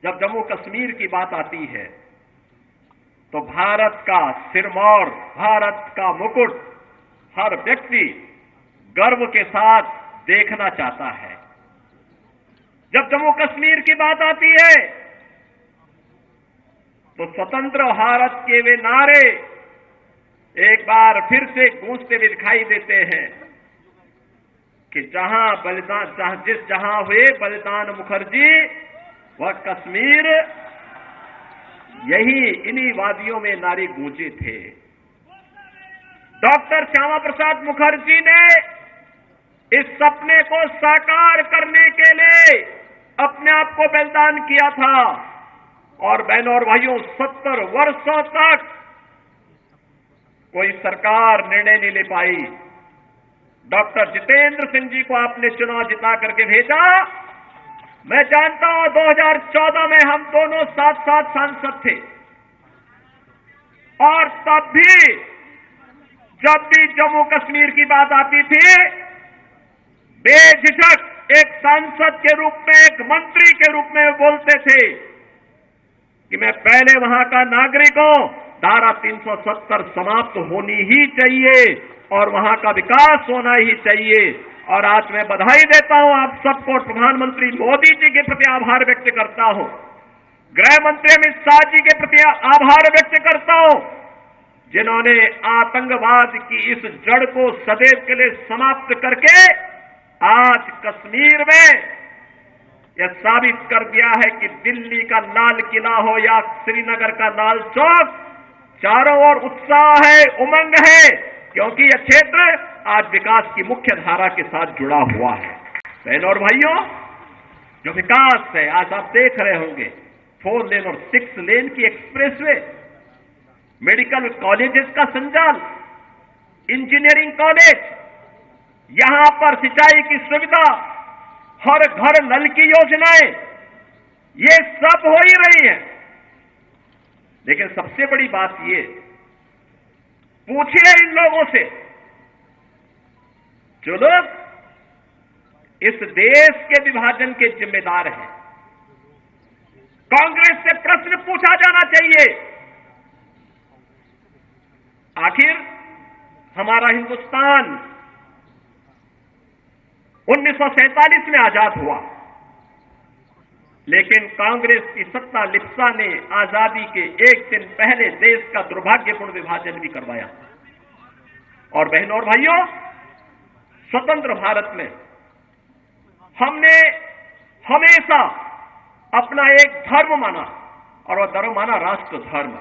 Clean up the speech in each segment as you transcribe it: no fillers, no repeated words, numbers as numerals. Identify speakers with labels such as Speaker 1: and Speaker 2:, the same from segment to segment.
Speaker 1: जब जम्मू कश्मीर की बात आती है तो भारत का सिरमौर, भारत का मुकुट हर व्यक्ति गर्व के साथ देखना चाहता है। जब जम्मू कश्मीर की बात आती है तो स्वतंत्र भारत के वे नारे एक बार फिर से गूंजते हुए दिखाई देते हैं कि जहां हुए बलिदान मुखर्जी वह कश्मीर, यही इन्हीं वादियों में नारे गूंजे थे। डॉक्टर श्यामा प्रसाद मुखर्जी ने इस सपने को साकार करने के लिए अपने आप को बलिदान किया था और बहनों और भाइयों 70 वर्षों तक कोई सरकार निर्णय नहीं ले पाई। डॉक्टर जितेंद्र सिंह जी को आपने चुनाव जिता करके भेजा। मैं जानता हूं 2014 में हम दोनों साथ साथ सांसद थे और तब भी जब भी जम्मू कश्मीर की बात आती थी बेझिझक एक सांसद के रूप में, एक मंत्री के रूप में बोलते थे कि मैं पहले वहां का नागरिक हूं, धारा 370 समाप्त होनी ही चाहिए और वहां का विकास होना ही चाहिए। और आज मैं बधाई देता हूं आप सबको, प्रधानमंत्री मोदी जी के प्रति आभार व्यक्त करता हूं, गृह मंत्री अमित शाह जी के प्रति आभार व्यक्त करता हूं, जिन्होंने आतंकवाद की इस जड़ को सदैव के लिए समाप्त करके आज कश्मीर में यह साबित कर दिया है कि दिल्ली का लाल किला हो या श्रीनगर का लाल चौक, चारों ओर उत्साह है, उमंग है, क्योंकि यह क्षेत्र आज विकास की मुख्य धारा के साथ जुड़ा हुआ है। बहनों और भाइयों, जो विकास है आज आप देख रहे होंगे 4 लेन और 6 लेन की एक्सप्रेसवे, मेडिकल कॉलेजेस का संचालन, इंजीनियरिंग कॉलेज, यहां पर सिंचाई की सुविधा, हर घर नल की योजनाएं, ये सब हो ही रही हैं। लेकिन सबसे बड़ी बात ये, पूछिए इन लोगों से जो लोग इस देश के विभाजन के जिम्मेदार हैं। कांग्रेस से प्रश्न पूछा जाना चाहिए, आखिर हमारा हिंदुस्तान 1947 में आजाद हुआ, लेकिन कांग्रेस की सत्ता लिप्सा ने आजादी के एक दिन पहले देश का दुर्भाग्यपूर्ण विभाजन भी करवाया। और बहनों और भाइयों, स्वतंत्र भारत में हमने हमेशा अपना एक धर्म माना और वह धर्म माना राष्ट्र धर्म।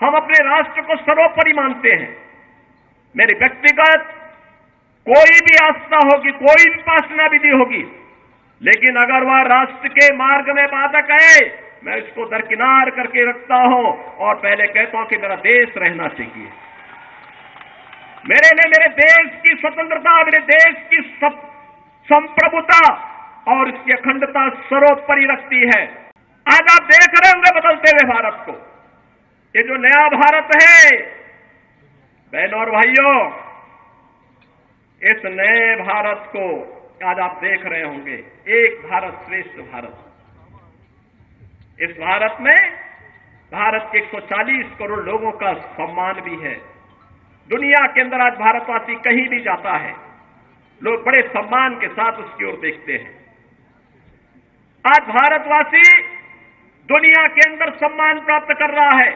Speaker 1: हम अपने राष्ट्र को सर्वोपरि मानते हैं। मेरी व्यक्तिगत कोई भी आस्था होगी, कोई भी उपासना विधि होगी, लेकिन अगर वह राष्ट्र के मार्ग में बाधक है, मैं इसको दरकिनार करके रखता हूं और पहले कहता हूं कि मेरा देश रहना चाहिए। मेरे लिए मेरे देश की स्वतंत्रता, मेरे देश की संप्रभुता और इसकी अखंडता सर्वोपरि रखती है। आज आप देख रहे होंगे बदलते हुए भारत को, ये जो नया भारत है, बहनों और भाइयों, इस नए भारत को आज आप देख रहे होंगे, एक भारत श्रेष्ठ भारत। इस भारत में भारत के 140 करोड़ लोगों का सम्मान भी है। दुनिया के अंदर आज भारतवासी कहीं भी जाता है, लोग बड़े सम्मान के साथ उसकी ओर देखते हैं। आज भारतवासी दुनिया के अंदर सम्मान प्राप्त कर रहा है।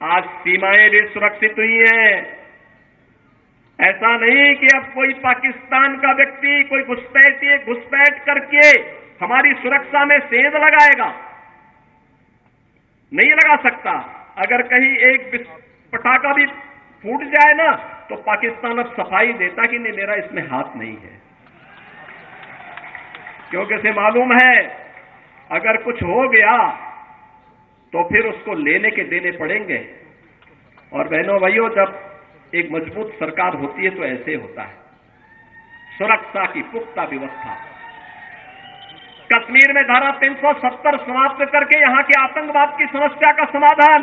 Speaker 1: आज सीमाएं भी सुरक्षित हुई हैं। ऐसा नहीं कि अब कोई पाकिस्तान का व्यक्ति, कोई घुसपैठ करके हमारी सुरक्षा में सेंध लगाएगा, नहीं लगा सकता। अगर कहीं एक पटाखा भी फूट जाए ना, तो पाकिस्तान अब सफाई देता कि नहीं, मेरा इसमें हाथ नहीं है, क्योंकि उसे मालूम है अगर कुछ हो गया तो फिर उसको लेने के देने पड़ेंगे। और बहनों भाइयों, जब एक मजबूत सरकार होती है तो ऐसे होता है। सुरक्षा की पुख्ता व्यवस्था, कश्मीर में धारा 370 समाप्त करके यहां के आतंकवाद की समस्या का समाधान,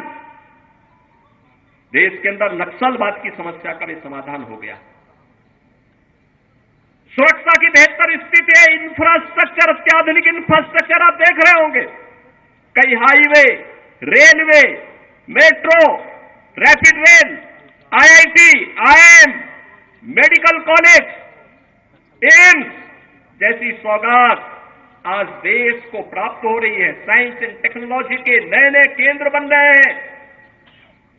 Speaker 1: देश के अंदर नक्सलवाद की समस्या का भी समाधान हो गया। सुरक्षा की बेहतर स्थिति है, इंफ्रास्ट्रक्चर, अत्याधुनिक इंफ्रास्ट्रक्चर आप देख रहे होंगे। कई highway, railway, metro, rapid rail, IIT, IIM, medical college, AIIMS जैसी सौगात आज देश को प्राप्त हो रही है। साइंस एंड टेक्नोलॉजी के नए नए केंद्र बन रहे हैं,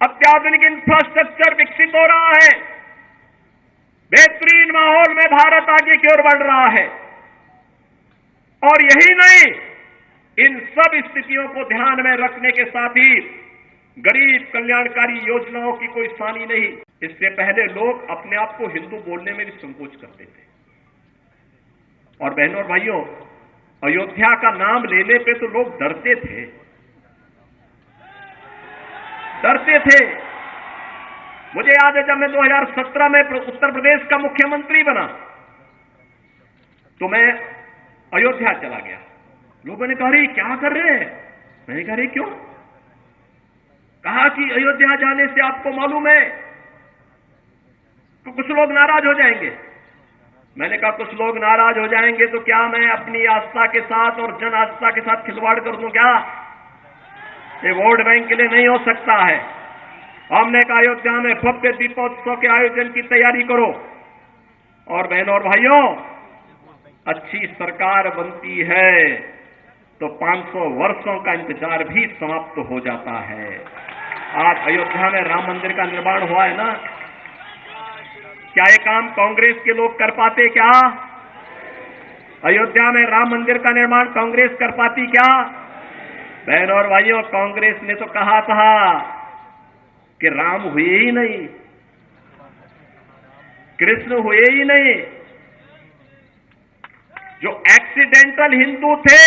Speaker 1: अत्याधुनिक इंफ्रास्ट्रक्चर विकसित हो रहा है, बेहतरीन माहौल में भारत आगे की ओर बढ़ रहा है। और यही नहीं, इन सब स्थितियों को ध्यान में रखने के साथ ही गरीब कल्याणकारी योजनाओं की कोई सानी नहीं। इससे पहले लोग अपने आप को हिंदू बोलने में भी संकोच करते थे। और बहनों और भाइयों, अयोध्या का नाम लेने पे तो लोग डरते थे, डरते थे। मुझे याद है जब मैं 2017 में उत्तर प्रदेश का मुख्यमंत्री बना तो मैं अयोध्या चला गया। लोगों ने कहा, अरे क्या कर रहे हैं? मैंने कहा, अरे क्यों? कहा कि अयोध्या जाने से आपको मालूम है तो कुछ लोग नाराज हो जाएंगे। मैंने कहा, कुछ लोग नाराज हो जाएंगे तो क्या मैं अपनी आस्था के साथ और जन आस्था के साथ खिलवाड़ कर दूं क्या? ये वोट बैंक के लिए नहीं हो सकता है। हमने कहा, अयोध्या में भव्य दीपोत्सव के आयोजन की तैयारी करो। और बहनों और भाइयों, अच्छी सरकार बनती है तो 500 वर्षों का इंतजार भी समाप्त हो जाता है। आज अयोध्या में राम मंदिर का निर्माण हुआ है ना, क्या ये काम कांग्रेस के लोग कर पाते क्या? अयोध्या में राम मंदिर का निर्माण कांग्रेस कर पाती क्या? बहनों और भाइयों, कांग्रेस ने तो कहा था कि राम हुए ही नहीं, कृष्ण हुए ही नहीं। जो एक्सीडेंटल हिंदू थे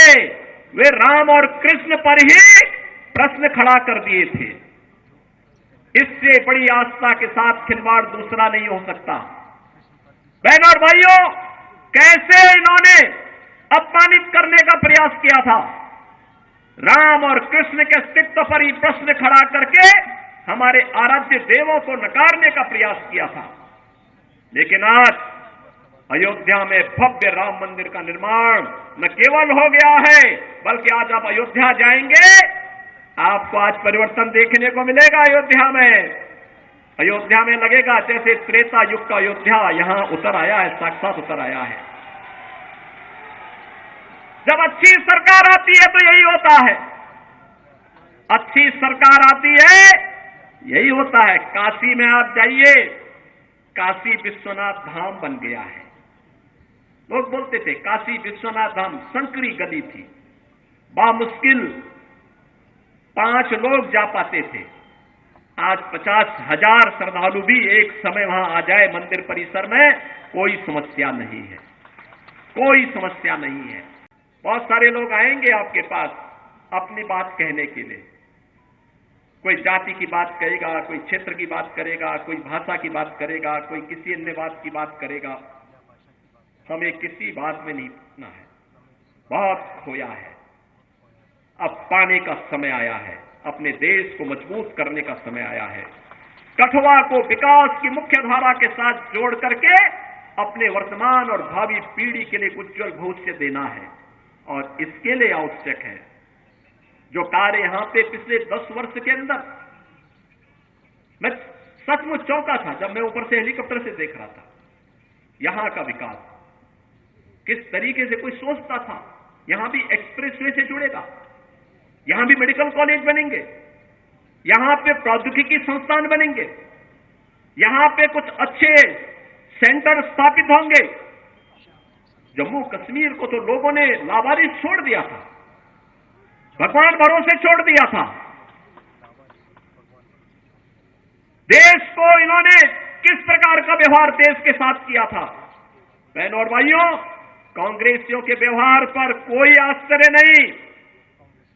Speaker 1: वे राम और कृष्ण पर ही प्रश्न खड़ा कर दिए थे। इससे बड़ी आस्था के साथ खिलवाड़ दूसरा नहीं हो सकता। बहनों और भाइयों, कैसे इन्होंने अपमानित करने का प्रयास किया था। राम और कृष्ण के अस्तित्व पर ही प्रश्न खड़ा करके हमारे आराध्य देवों को नकारने का प्रयास किया था। लेकिन आज अयोध्या में भव्य राम मंदिर का निर्माण न केवल हो गया है, बल्कि आज आप अयोध्या जाएंगे, आपको आज परिवर्तन देखने को मिलेगा। अयोध्या में लगेगा जैसे त्रेता युग का अयोध्या यहां उतर आया है, साक्षात उतर आया है। जब अच्छी सरकार आती है तो यही होता है, अच्छी सरकार आती है यही होता है। काशी में आप जाइए, काशी विश्वनाथ धाम बन गया है। लोग बोलते थे काशी विश्वनाथ धाम संकरी गली थी, बामुश्किल 5 लोग जा पाते थे। आज 50,000 श्रद्धालु भी एक समय वहां आ जाए मंदिर परिसर में, कोई समस्या नहीं है, कोई समस्या नहीं है। बहुत सारे लोग आएंगे आपके पास अपनी बात कहने के लिए। कोई जाति की बात करेगा, कोई क्षेत्र की बात करेगा, कोई भाषा की बात करेगा, कोई किसी अन्य बात की बात करेगा। हमें किसी बात में नहीं पड़ना है, बहुत खोया है। अब पाने का समय आया है, अपने देश को मजबूत करने का समय आया है। कठुआ को विकास की मुख्य धारा के साथ जोड़ करके अपने वर्तमान और भावी पीढ़ी के लिए उज्जवल भविष्य देना है। और इसके लिए आवश्यक है जो कार्य यहां पे पिछले 10 वर्ष के अंदर मैं सचमुच चौंका था जब मैं ऊपर से हेलीकॉप्टर से देख रहा था। यहां का विकास किस तरीके से कोई सोचता था यहां भी एक्सप्रेसवे से जुड़ेगा, यहां भी मेडिकल कॉलेज बनेंगे, यहां पे प्रौद्योगिकी संस्थान बनेंगे, यहां पे कुछ अच्छे सेंटर स्थापित होंगे। जम्मू कश्मीर को तो लोगों ने लावारिस छोड़ दिया था, भगवान भरोसे छोड़ दिया था। देश को इन्होंने किस प्रकार का व्यवहार देश के साथ किया था। बहनों और भाइयों, कांग्रेसियों के व्यवहार पर कोई आश्चर्य नहीं,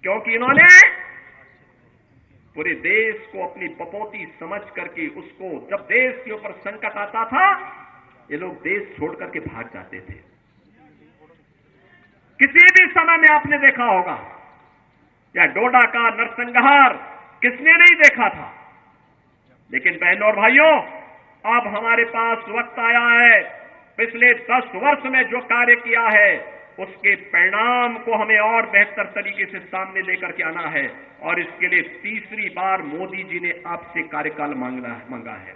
Speaker 1: क्योंकि इन्होंने पूरे देश को अपनी पपौती समझ करके उसको, जब देश के ऊपर संकट आता था, ये लोग देश छोड़ करके भाग जाते थे। किसी भी समय में आपने देखा होगा, या डोडा का नरसंहार किसने नहीं देखा था। लेकिन बहनों और भाइयों, अब हमारे पास वक्त आया है पिछले 10 वर्ष में जो कार्य किया है उसके परिणाम को हमें और बेहतर तरीके से सामने लेकर के आना है और इसके लिए तीसरी बार मोदी जी ने आपसे कार्यकाल मांगा है।